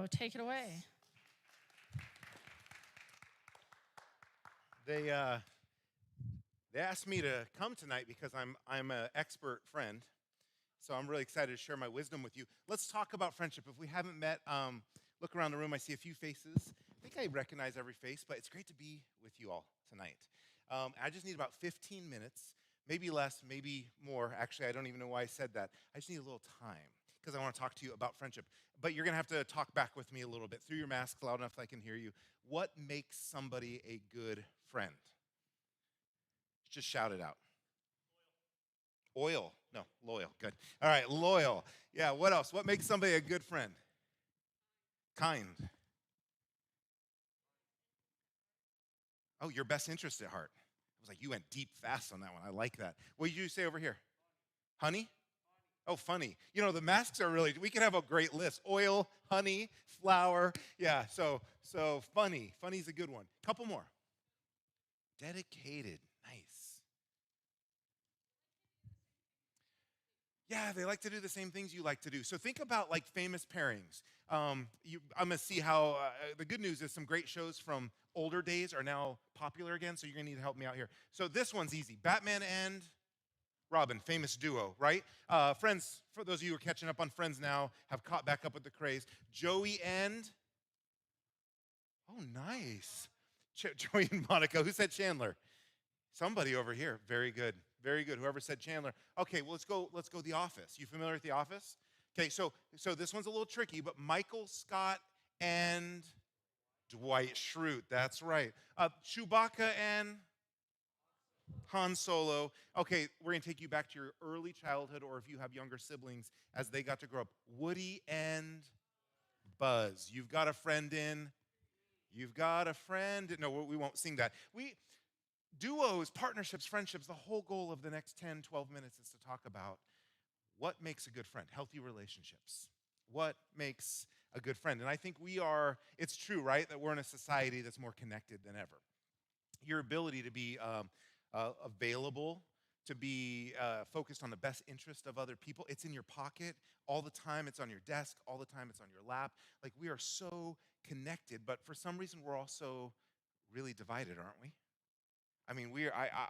So take it away. They asked me to come tonight because I'm an expert friend, so I'm really excited to share my wisdom with you. Let's talk about friendship. If we haven't met, look around the room. I see a few faces. I think I recognize every face, but it's great to be with you all tonight. I just need about 15 minutes, maybe less, maybe more. Actually, I don't even know why I said that. I just need a little time because I want to talk to you about friendship. But you're going to have to talk back with me a little bit through your masks loud enough that I can hear you. What makes somebody a good friend? Just shout it out. Oil. No, loyal. Good. All right, loyal. Yeah, what else? What makes somebody a good friend? Kind. Oh, your best interest at heart. I was like, you went deep fast on that one. I like that. What did you say over here? Honey? Oh, funny. You know, the masks are really, we could have a great list. Oil, honey, flour. Yeah, so funny. Funny's a good one. Couple more. Dedicated. Nice. Yeah, they like to do the same things you like to do. So think about like famous pairings. I'm going to see how, the good news is some great shows from older days are now popular again, so you're going to need to help me out here. So this one's easy. Batman and Robin, famous duo, right? Friends, for those of you who are catching up on Friends now, have caught back up with the craze. Joey and, oh, nice. Joey and Monica. Who said Chandler? Somebody over here. Very good. Very good. Whoever said Chandler. Okay, well, let's go The Office. You familiar with The Office? Okay, so this one's a little tricky, but Michael Scott and Dwight Schrute. That's right. Chewbacca and Han Solo. Okay, we're going to take you back to your early childhood, or if you have younger siblings, as they got to grow up. Woody and Buzz. You've got a friend in. You've got a friend. No, we won't sing that. Duos, partnerships, friendships, the whole goal of the next 10, 12 minutes is to talk about what makes a good friend, healthy relationships. What makes a good friend? And I think it's true, right, that we're in a society that's more connected than ever. Your ability to be available, to be focused on the best interest of other people, it's in your pocket all the time. It's on your desk all the time. It's on your lap. Like, we are so connected, but for some reason, we're also really divided, aren't we? I mean,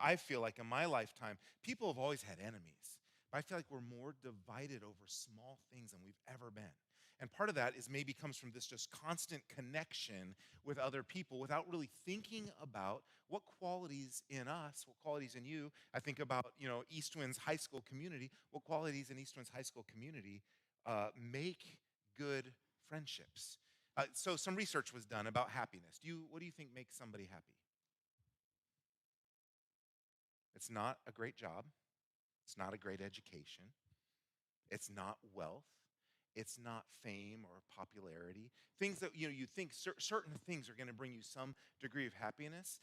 I feel like in my lifetime, people have always had enemies, but I feel like we're more divided over small things than we've ever been. And part of that is maybe comes from this just constant connection with other people without really thinking about what qualities in us, what qualities in you. I think about, Eastwind's high school community. What qualities in Eastwind's high school community make good friendships? So some research was done about happiness. What do you think makes somebody happy? It's not a great job. It's not a great education. It's not wealth. It's not fame or popularity. Things that you think certain things are going to bring you some degree of happiness.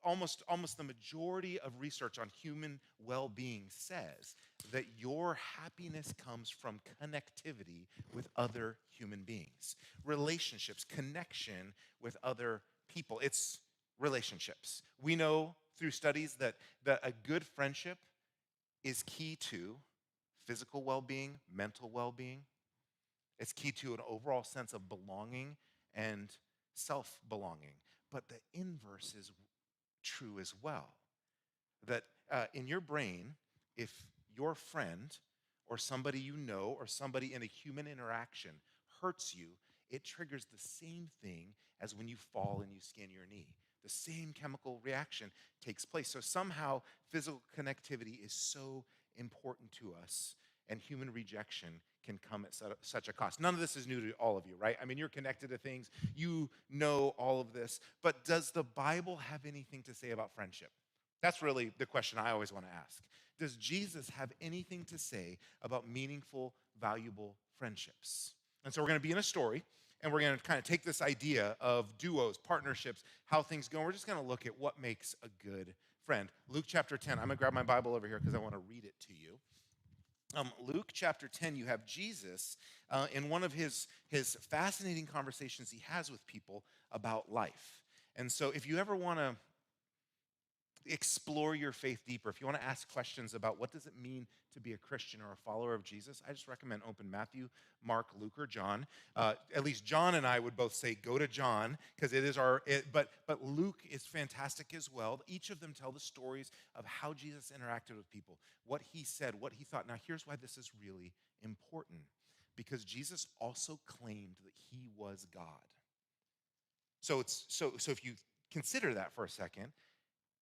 Almost the majority of research on human well-being says that your happiness comes from connectivity with other human beings, relationships, connection with other people. It's relationships. We know through studies that a good friendship is key to physical well-being, mental well-being. It's key to an overall sense of belonging and self-belonging. But the inverse is true as well. That in your brain, if your friend or somebody you know or somebody in a human interaction hurts you, it triggers the same thing as when you fall and you skin your knee. The same chemical reaction takes place. So somehow physical connectivity is so important to us, and human rejection can come at such a cost. None of this is new to all of you, right? I mean, you're connected to things. You know all of this. But does the Bible have anything to say about friendship? That's really the question I always want to ask. Does Jesus have anything to say about meaningful, valuable friendships? And so we're going to be in a story, and we're going to kind of take this idea of duos, partnerships, how things go. And we're just going to look at what makes a good friend. Luke chapter 10. I'm going to grab my Bible over here because I want to read it to you. Luke chapter 10, you have Jesus in one of his fascinating conversations he has with people about life. And so if you ever want to explore your faith deeper, if you want to ask questions about what does it mean to be a Christian or a follower of Jesus, I just recommend open Matthew, Mark, Luke, or John. At least John and I would both say go to John because it is but Luke is fantastic as well. Each of them tell the stories of how Jesus interacted with people, what he said, what he thought. Now here's why this is really important, because Jesus also claimed that he was God. So if you consider that for a second,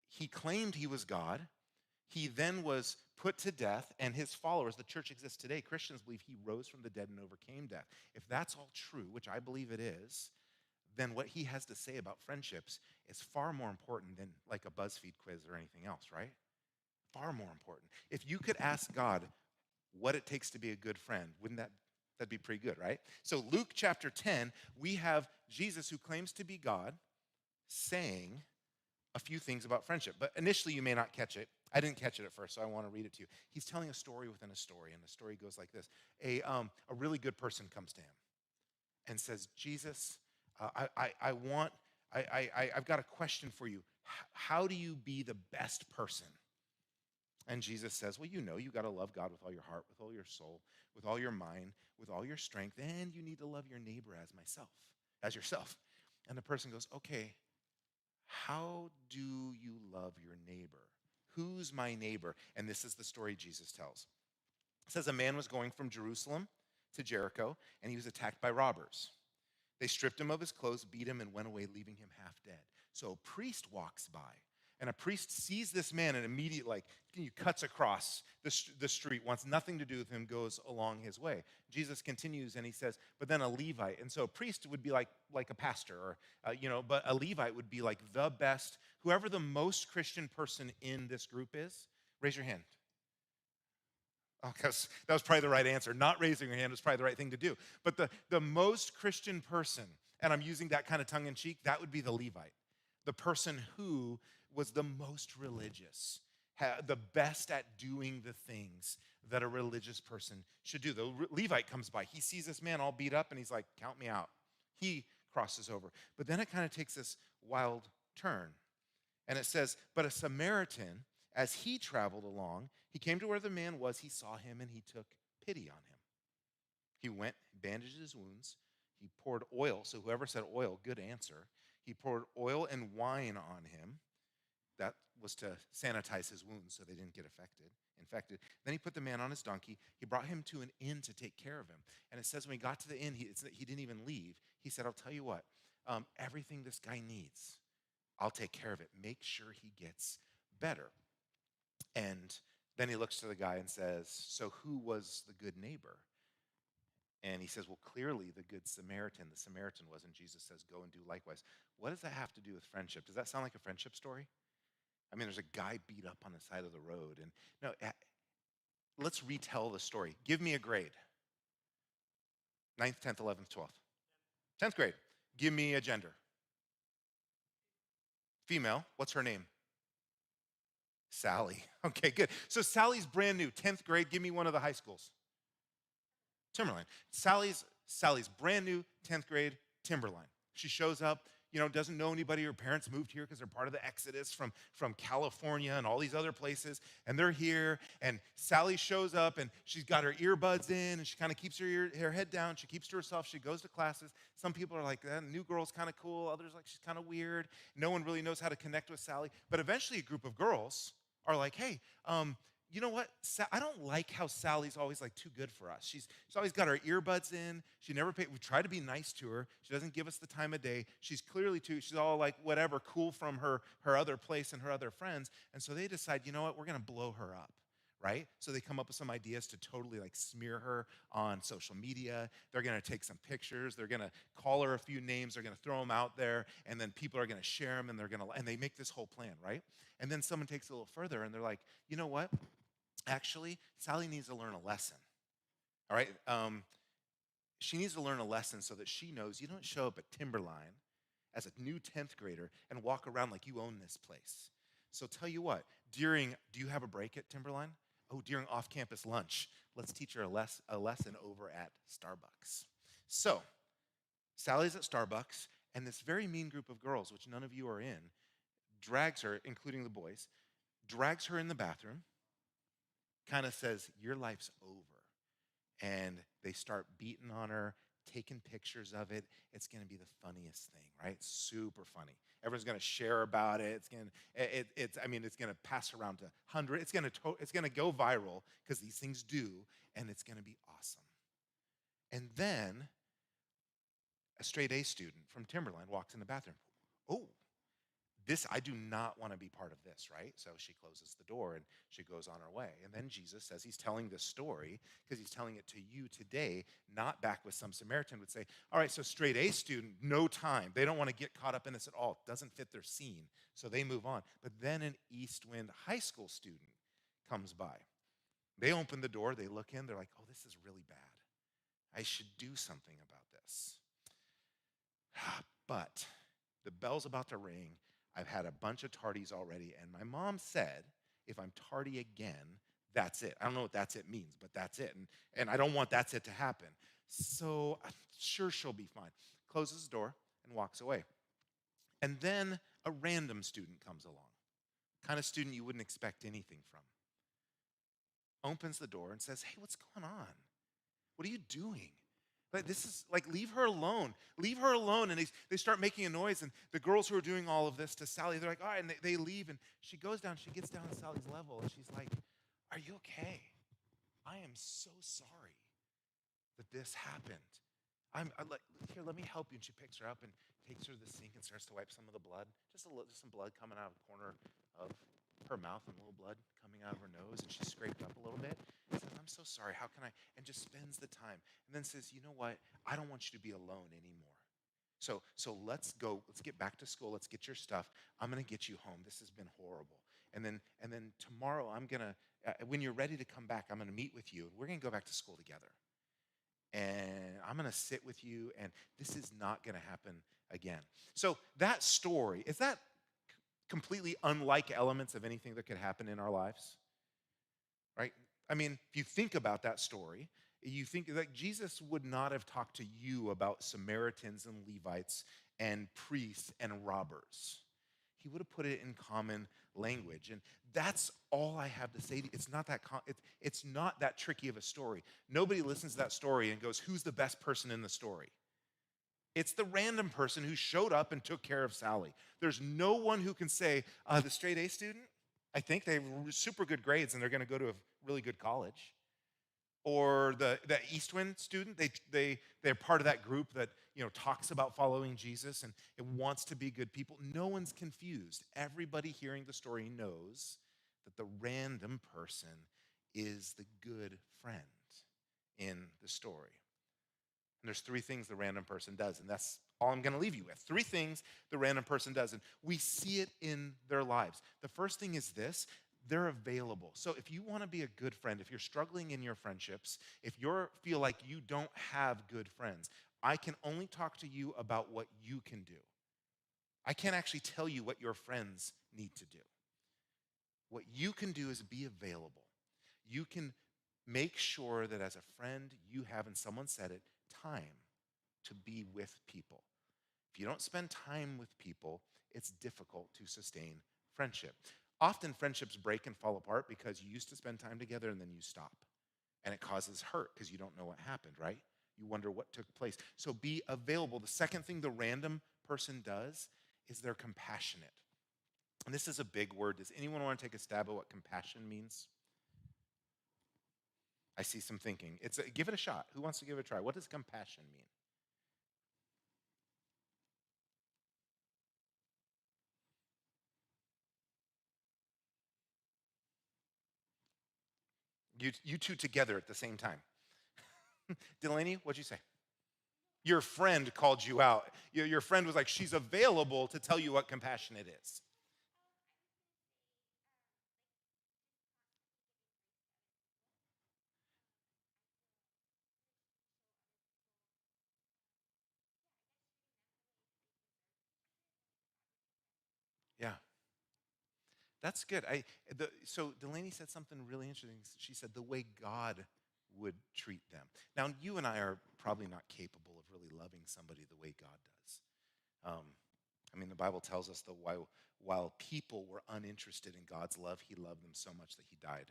he claimed he was God. He then was put to death, and his followers, the church exists today. Christians believe he rose from the dead and overcame death. If that's all true, which I believe it is, then what he has to say about friendships is far more important than like a BuzzFeed quiz or anything else, right? Far more important. If you could ask God what it takes to be a good friend, wouldn't that'd be pretty good, right? So Luke chapter 10, we have Jesus who claims to be God saying a few things about friendship. But initially, you may not catch it. I didn't catch it at first, so I want to read it to you. He's telling a story within a story, and the story goes like this. A really good person comes to him and says, Jesus, I've got a question for you. How do you be the best person? And Jesus says, well, you got to love God with all your heart, with all your soul, with all your mind, with all your strength, and you need to love your neighbor as yourself. And the person goes, okay, how do you love your neighbor? Who's my neighbor? And this is the story Jesus tells. It says a man was going from Jerusalem to Jericho, and he was attacked by robbers. They stripped him of his clothes, beat him, and went away, leaving him half dead. So a priest walks by, and a priest sees this man and immediately cuts across the street, wants nothing to do with him, goes along his way. Jesus continues and he says, but then a Levite. And so a priest would be like a pastor, or but a Levite would be like the best, whoever the most Christian person in this group is. Raise your hand. Oh, that was probably the right answer. Not raising your hand was probably the right thing to do. But the most Christian person, and I'm using that kind of tongue in cheek, that would be the Levite. The person who was the most religious, the best at doing the things that a religious person should do. The Levite comes by. He sees this man all beat up, and he's like, count me out. He crosses over. But then it kind of takes this wild turn. And it says, but a Samaritan, as he traveled along, he came to where the man was. He saw him, and he took pity on him. He went, bandaged his wounds. He poured oil. So whoever said oil, good answer. He poured oil and wine on him. That was to sanitize his wounds so they didn't get infected. Then he put the man on his donkey. He brought him to an inn to take care of him. And it says when he got to the inn, he didn't even leave. He said, I'll tell you what, everything this guy needs, I'll take care of it. Make sure he gets better. And then he looks to the guy and says, so who was the good neighbor? And he says, well, clearly the good Samaritan. The Samaritan was, and Jesus says, go and do likewise. What does that have to do with friendship? Does that sound like a friendship story? I mean, there's a guy beat up on the side of the road. And no, let's retell the story. Give me a grade. 9th, 10th, 11th, 12th. 10th grade. Give me a gender. Female. What's her name? Sally. Okay, good. So Sally's brand new. 10th grade. Give me one of the high schools. Timberline. Sally's brand new, 10th grade, Timberline. She shows up, doesn't know anybody. Her parents moved here because they're part of the exodus from California and all these other places. And they're here, and Sally shows up, and she's got her earbuds in, and she kind of keeps her head down. She keeps to herself. She goes to classes. Some people are like, that new girl's kind of cool. Others like, she's kind of weird. No one really knows how to connect with Sally. But eventually a group of girls are like, hey, you know what? I don't like how Sally's always like too good for us. She's always got her earbuds in. She never paid. We try to be nice to her. She doesn't give us the time of day. She's all like whatever, cool from her other place and her other friends. And so they decide, you know what? We're going to blow her up, right? So they come up with some ideas to totally like smear her on social media. They're going to take some pictures. They're going to call her a few names. They're going to throw them out there, and then people are going to share them, and they make this whole plan, right? And then someone takes it a little further, and they're like, you know what? Actually, Sally needs to learn a lesson, all right? She needs to learn a lesson so that she knows you don't show up at Timberline as a new 10th grader and walk around like you own this place. So tell you what, do you have a break at Timberline? Oh, during off-campus lunch, let's teach her a lesson over at Starbucks. So Sally's at Starbucks, and this very mean group of girls, which none of you are in, drags her, including the boys, drags her in the bathroom, kind of says, your life's over. And they start beating on her, taking pictures of it. It's going to be the funniest thing, right? Super funny. Everyone's going to share about it. It's going to pass around to hundreds. It's going to go viral because these things do, and it's going to be awesome. And then a straight A student from Timberland walks in the bathroom. Oh, I do not want to be part of this, right? So she closes the door and she goes on her way. And then Jesus says he's telling this story because he's telling it to you today, not back with some Samaritan would say, all right, so straight A student, no time. They don't want to get caught up in this at all. It doesn't fit their scene. So they move on. But then an Eastwind high school student comes by. They open the door, they look in, they're like, oh, this is really bad. I should do something about this. But the bell's about to ring. I've had a bunch of tardies already, and my mom said, if I'm tardy again, that's it. I don't know what that's it means, but that's it. And I don't want that's it to happen. So I'm sure she'll be fine. Closes the door and walks away. And then a random student comes along, kind of student you wouldn't expect anything from. Opens the door and says, hey, what's going on? What are you doing? Like, this is like, leave her alone. Leave her alone. And they start making a noise. And the girls who are doing all of this to Sally, they're like, all right. And they leave. And she goes down. She gets down to Sally's level. And she's like, are you okay? I am so sorry that this happened. I'm like, here, let me help you. And she picks her up and takes her to the sink and starts to wipe some of the blood. Just some blood coming out of the corner of her mouth and a little blood coming out of her nose, and she's scraped up a little bit. And says, I'm so sorry, how can I? And just spends the time. And then says, you know what? I don't want you to be alone anymore. So let's go, let's get back to school, let's get your stuff. I'm gonna get you home. This has been horrible. And then tomorrow I'm gonna, when you're ready to come back, I'm gonna meet with you, and we're gonna go back to school together. And I'm gonna sit with you, and this is not gonna happen again. So that story, is that completely unlike elements of anything that could happen in our lives, right? I mean, if you think about that story, you think that Jesus would not have talked to you about Samaritans and Levites and priests and robbers. He would have put it in common language. And that's all I have to say. It's not that tricky of a story. Nobody listens to that story and goes, who's the best person in the story? It's the random person who showed up and took care of Sally. There's no one who can say, the straight A student, I think they have super good grades and they're going to go to a really good college. Or the Eastwind student, they're part of that group that talks about following Jesus and it wants to be good people. No one's confused. Everybody hearing the story knows that the random person is the good friend in the story. And there's three things the random person does, and that's all I'm going to leave you with. Three things the random person does, and we see it in their lives. The first thing is this: they're available. So if you want to be a good friend, if you're struggling in your friendships, if you feel like you don't have good friends, I can only talk to you about what you can do. I can't actually tell you what your friends need to do. What you can do is be available. You can make sure that as a friend you have, and someone said it, time to be with people. If you don't spend time with people, it's difficult to sustain friendship. Often friendships break and fall apart because you used to spend time together and then you stop. And it causes hurt because you don't know what happened, right? You wonder what took place. So be available. The second thing the random person does is they're compassionate. And this is a big word. Does anyone want to take a stab at what compassion means? I see some thinking. Give it a shot. Who wants to give it a try? What does compassion mean? You two together at the same time. Delaney, what'd you say? Your friend called you out. Your friend was like, she's available to tell you what compassionate is. Yeah, that's good. So Delaney said something really interesting. She said the way God would treat them. Now, you and I are probably not capable of really loving somebody the way God does. I mean, the Bible tells us that while people were uninterested in God's love, he loved them so much that he died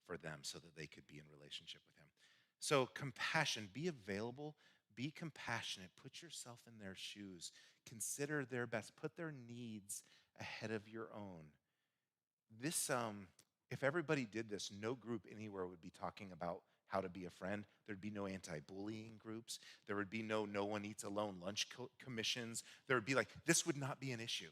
for them so that they could be in relationship with him. So, compassion, be available, be compassionate, put yourself in their shoes, consider their best, put their needs ahead of your own. This, if everybody did this, no group anywhere would be talking about how to be a friend. There'd be no anti-bullying groups. There would be no one eats alone lunch commissions. There would be like, this would not be an issue.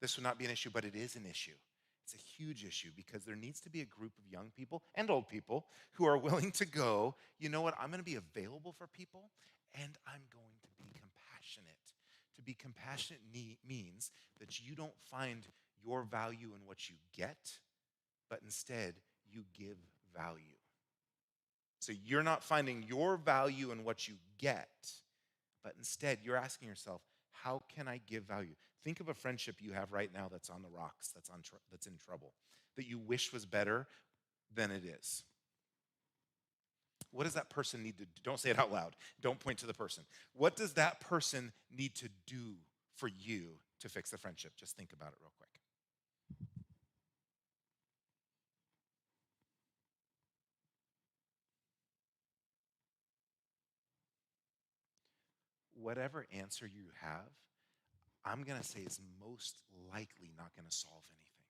This would not be an issue, but it is an issue. It's a huge issue because there needs to be a group of young people and old people who are willing to go, you know what, I'm going to be available for people and I'm going to be compassionate. To be compassionate means that you don't find your value in what you get, but instead you give value. So you're not finding your value in what you get, but instead you're asking yourself, how can I give value? Think of a friendship you have right now that's on the rocks, that's in trouble, that you wish was better than it is. What does that person need to do? Don't say it out loud. Don't point to the person. What does that person need to do for you to fix the friendship? Just think about it real quick. Whatever answer you have, I'm going to say is most likely not going to solve anything.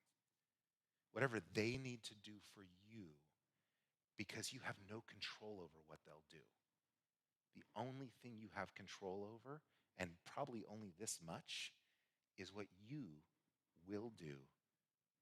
Whatever they need to do for you, because you have no control over what they'll do. The only thing you have control over, and probably only this much, is what you will do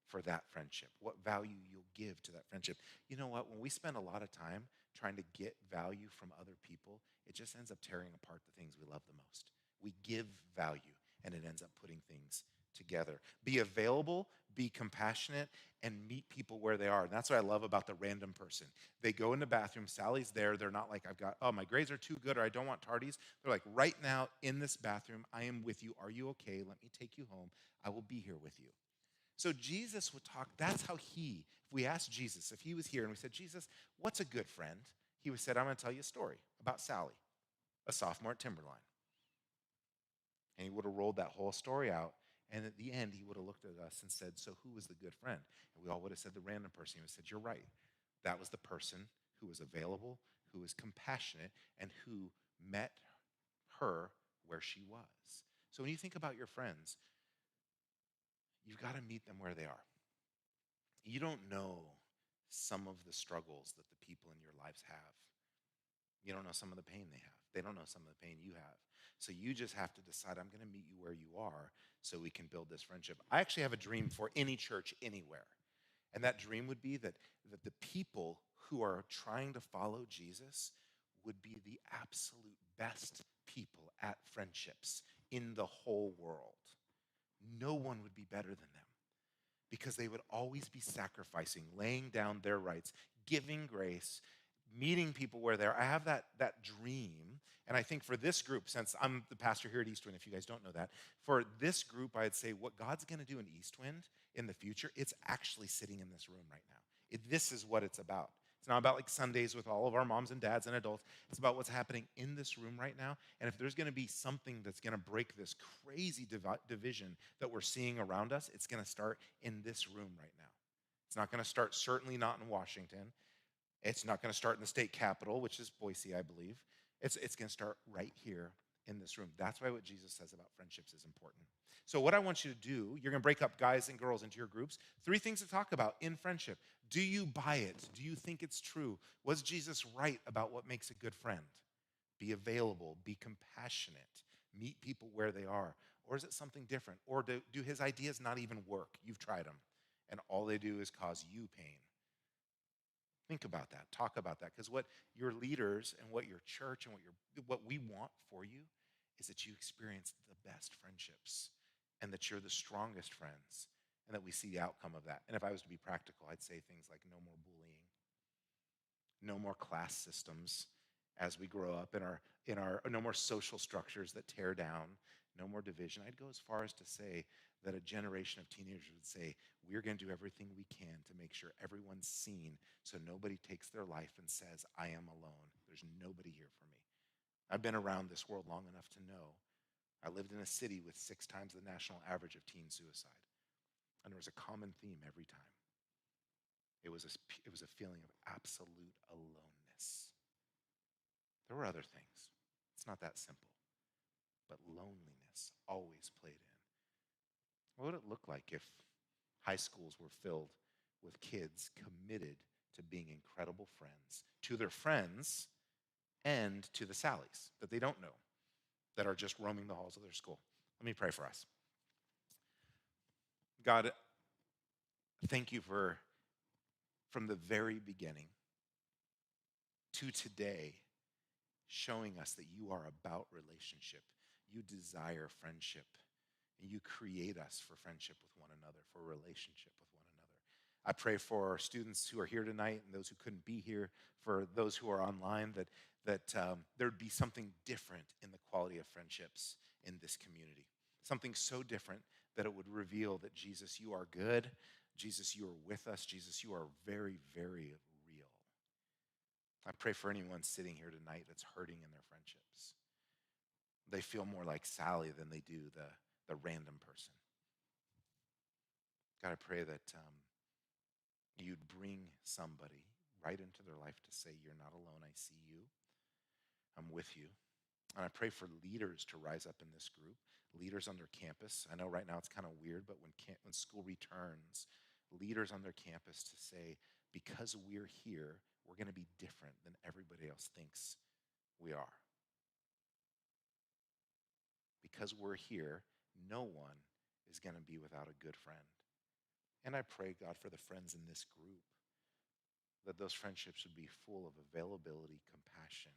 for that friendship, what value you'll give to that friendship. You know what? When we spend a lot of time trying to get value from other people, it just ends up tearing apart the things we love the most. We give value, and it ends up putting things together. Be available, be compassionate, and meet people where they are. And that's what I love about the random person. They go in the bathroom, Sally's there. They're not like, my grades are too good or I don't want tardies. They're like, right now in this bathroom, I am with you. Are you okay? Let me take you home. I will be here with you. So Jesus would talk, that's how if we asked Jesus, if he was here and we said, Jesus, what's a good friend? He would said, I'm going to tell you a story about Sally, a sophomore at Timberline. And he would have rolled that whole story out. And at the end, he would have looked at us and said, so who was the good friend? And we all would have said the random person. He would have said, you're right. That was the person who was available, who was compassionate, and who met her where she was. So when you think about your friends, you've got to meet them where they are. You don't know some of the struggles that the people in your lives have. You don't know some of the pain they have. They don't know some of the pain you have. So you just have to decide, I'm going to meet you where you are so we can build this friendship. I actually have a dream for any church anywhere. And that dream would be that the people who are trying to follow Jesus would be the absolute best people at friendships in the whole world. No one would be better than them because they would always be sacrificing, laying down their rights, giving grace, meeting people where they're. I have that dream, and I think for this group, since I'm the pastor here at Eastwind, if you guys don't know that, for this group, I'd say what God's going to do in Eastwind in the future, it's actually sitting in this room right now. This is what it's about. It's not about like Sundays with all of our moms and dads and adults. It's about what's happening in this room right now. And if there's going to be something that's going to break this crazy division that we're seeing around us, it's going to start in this room right now. It's not going to start, certainly not in Washington. It's not going to start in the state capitol, which is Boise, I believe. It's going to start right here in this room. That's why what Jesus says about friendships is important. So what I want you to do, you're going to break up guys and girls into your groups. 3 things to talk about in friendship. Do you buy it? Do you think it's true? Was Jesus right about what makes a good friend? Be available, be compassionate, meet people where they are. Or is it something different? Or do his ideas not even work? You've tried them, and all they do is cause you pain. Think about that. Talk about that. Because what your leaders and what your church and what we want for you is that you experience the best friendships and that you're the strongest friends and that we see the outcome of that. And if I was to be practical, I'd say things like no more bullying, no more class systems as we grow up, in our no more social structures that tear down, no more division. I'd go as far as to say that a generation of teenagers would say, we're going to do everything we can to make sure everyone's seen so nobody takes their life and says, I am alone. There's nobody here for me. I've been around this world long enough to know I lived in a city with 6 times the national average of teen suicide. And there was a common theme every time. It was a feeling of absolute aloneness. There were other things. It's not that simple. But loneliness always played in. What would it look like if high schools were filled with kids committed to being incredible friends to their friends and to the Sallys that they don't know, that are just roaming the halls of their school? Let me pray for us. God, thank you for, from the very beginning to today, showing us that you are about relationship. You desire friendship. And you create us for friendship with one another, for relationship with one another. I pray for our students who are here tonight and those who couldn't be here, for those who are online, that there'd be something different in the quality of friendships in this community. Something so different that it would reveal that, Jesus, you are good. Jesus, you are with us. Jesus, you are very, very real. I pray for anyone sitting here tonight that's hurting in their friendships. They feel more like Sally than they do the random person. God, I pray that you'd bring somebody right into their life to say, you're not alone, I see you, I'm with you. And I pray for leaders to rise up in this group, leaders on their campus. I know right now it's kind of weird, but when school returns, leaders on their campus to say, because we're here, we're going to be different than everybody else thinks we are. Because we're here, no one is going to be without a good friend. And I pray, God, for the friends in this group, that those friendships would be full of availability, compassion,